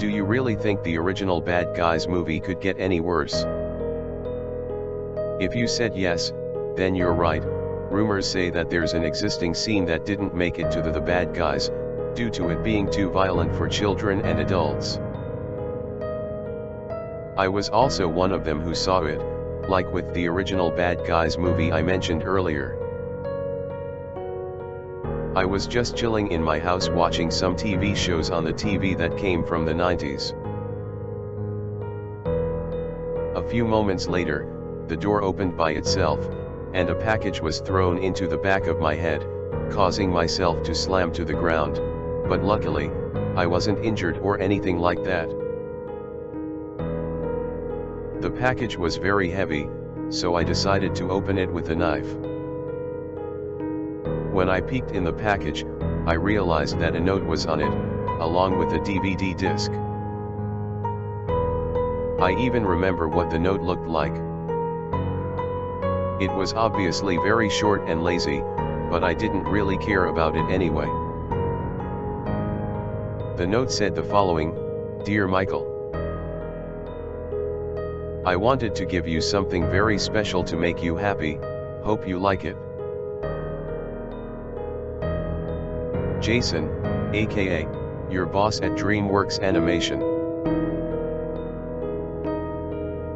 Do you really think the original Bad Guys movie could get any worse? If you said yes, then you're right. Rumors say that there's an existing scene that didn't make it to the Bad Guys, due to it being too violent for children and adults. I was also one of them who saw it, like with the original Bad Guys movie I mentioned earlier. I was just chilling in my house watching some TV shows on the TV that came from the 90s. A few moments later, the door opened by itself, and a package was thrown into the back of my head, causing myself to slam to the ground, but luckily, I wasn't injured or anything like that. The package was very heavy, so I decided to open it with a knife. When I peeked in the package, I realized that a note was on it, along with a DVD disc. I even remember what the note looked like. It was obviously very short and lazy, but I didn't really care about it anyway. The note said the following: "Dear Michael, I wanted to give you something very special to make you happy, hope you like it. Jason, aka, your boss at DreamWorks Animation."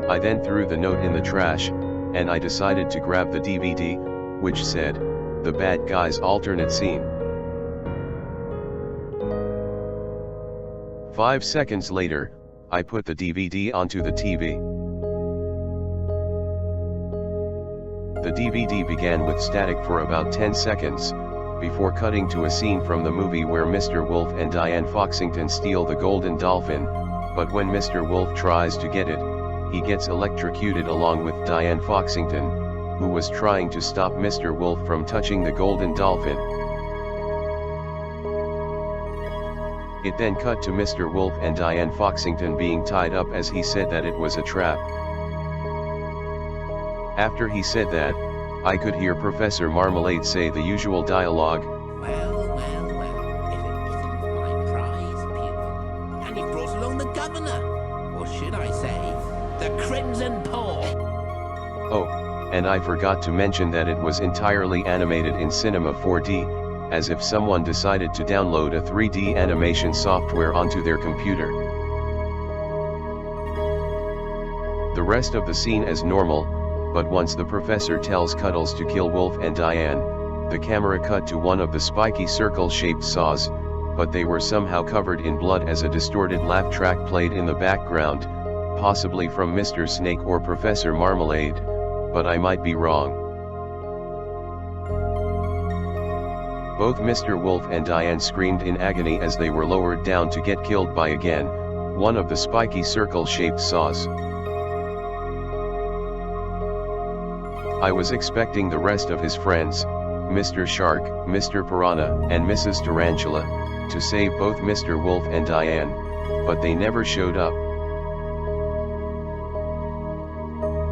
I then threw the note in the trash, and I decided to grab the DVD, which said, "The Bad Guys alternate scene." 5 seconds later, I put the DVD onto the TV. The DVD began with static for about 10 seconds, before cutting to a scene from the movie where Mr. Wolf and Diane Foxington steal the golden dolphin, but when Mr. Wolf tries to get it, he gets electrocuted along with Diane Foxington, who was trying to stop Mr. Wolf from touching the golden dolphin. It then cut to Mr. Wolf and Diane Foxington being tied up as he said that it was a trap. After he said that, I could hear Professor Marmalade say the usual dialogue, Well, well, well, if it isn't my prize pupil. And you've brought along the governor, or should I say, the Crimson Paw. "Oh, and I forgot to mention that it was entirely animated in Cinema 4D, as if someone decided to download a 3D animation software onto their computer." The rest of the scene is normal, but once the professor tells Cuddles to kill Wolf and Diane, the camera cut to one of the spiky circle-shaped saws, but they were somehow covered in blood as a distorted laugh track played in the background, possibly from Mr. Snake or Professor Marmalade, but I might be wrong. Both Mr. Wolf and Diane screamed in agony as they were lowered down to get killed by again, one of the spiky circle-shaped saws. I was expecting the rest of his friends, Mr. Shark, Mr. Piranha, and Mrs. Tarantula, to save both Mr. Wolf and Diane, but they never showed up.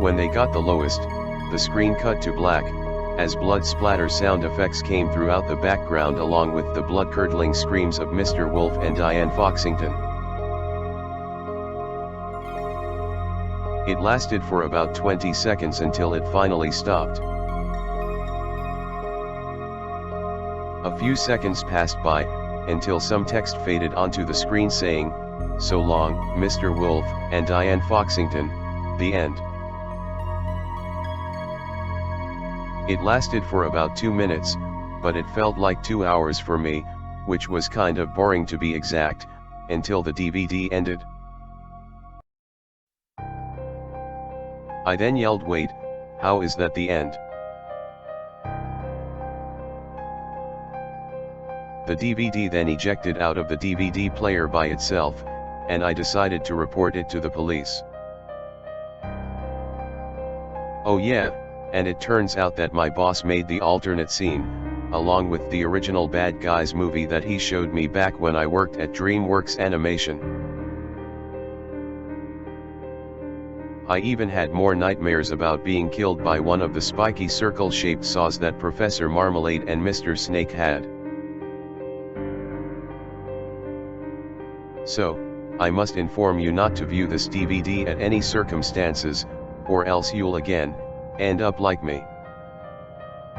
When they got the lowest, the screen cut to black, as blood splatter sound effects came throughout the background along with the blood-curdling screams of Mr. Wolf and Diane Foxington. It lasted for about 20 seconds until it finally stopped. A few seconds passed by, until some text faded onto the screen saying, "So long, Mr. Wolf and Diane Foxington, the end." It lasted for about 2 minutes, but it felt like 2 hours for me, which was kind of boring to be exact, until the DVD ended. I then yelled, "Wait, how is that the end?" The DVD then ejected out of the DVD player by itself, and I decided to report it to the police. Oh yeah, and it turns out that my boss made the alternate scene, along with the original Bad Guys movie that he showed me back when I worked at DreamWorks Animation. I even had more nightmares about being killed by one of the spiky circle-shaped saws that Professor Marmalade and Mr. Snake had. So, I must inform you not to view this DVD at any circumstances, or else you'll again end up like me.